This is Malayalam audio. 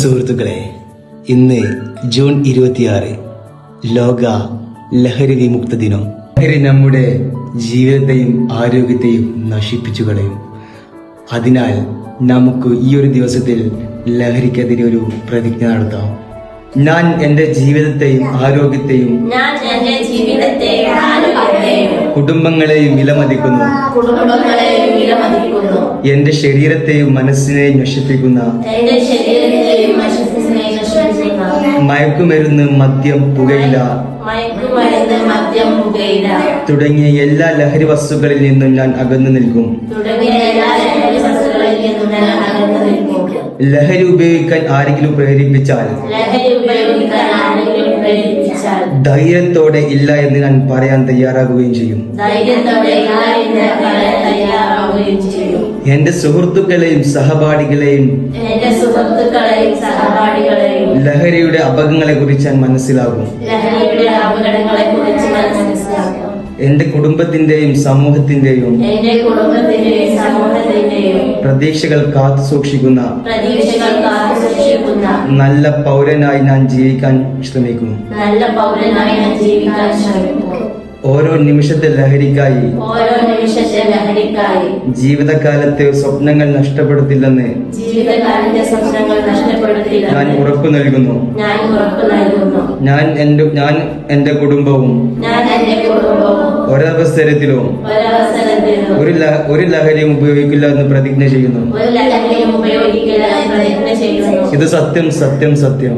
സുഹൃത്തുക്കളെ, ഇന്ന് ജൂൺ 26 ലോക ലഹരി വിമുക്ത ദിനം. ലഹരി നമ്മുടെ ജീവിതത്തെയും ആരോഗ്യത്തെയും നശിപ്പിച്ചു കളയും. അതിനാൽ നമുക്ക് ഈ ഒരു ദിവസത്തിൽ ലഹരിക്കെതിരെ ഒരു പ്രതിജ്ഞ നടത്താം. ഞാൻ എന്റെ ജീവിതത്തെയും ആരോഗ്യത്തെയും കുടുംബങ്ങളെയും വിലമതിക്കുന്നു. എന്റെ ശരീരത്തെയും മനസ്സിനെയും നശിപ്പിക്കുന്ന മയക്കുമരുന്ന്, മദ്യം, പുകയില തുടങ്ങിയ എല്ലാ ലഹരി വസ്തുക്കളിൽ നിന്നും ഞാൻ അകന്നു നിൽക്കും. ലഹരി ഉപയോഗിക്കാൻ ആരെങ്കിലും പ്രേരിപ്പിച്ചാൽ ധൈര്യത്തോടെ ഇല്ല എന്ന് ഞാൻ പറയാൻ തയ്യാറാകുകയും ചെയ്യും. എന്റെ സുഹൃത്തുക്കളെയും സഹപാഠികളെയും ലഹരിയുടെ അപകടങ്ങളെ കുറിച്ച് ഞാൻ മനസ്സിലാകും. എന്റെ കുടുംബത്തിന്റെയും സമൂഹത്തിന്റെയും പ്രതീക്ഷകൾ കാത്തു സൂക്ഷിക്കുന്ന നല്ല പൗരനായി ഞാൻ ജീവിക്കാൻ ശ്രമിക്കും. ഓരോ നിമിഷത്തെ ലഹരിക്കായി ജീവിതകാലത്തെ സ്വപ്നങ്ങൾ നഷ്ടപ്പെടുത്തില്ലെന്ന് ഞാൻ ഉറപ്പു നൽകുന്നു. ഞാൻ എന്റെ കുടുംബവും ഒരവസരത്തിലും ഒരു ലഹരിയും ഉപയോഗിക്കില്ല എന്ന് പ്രതിജ്ഞ ചെയ്യുന്നു. ഇത് സത്യം സത്യം സത്യം.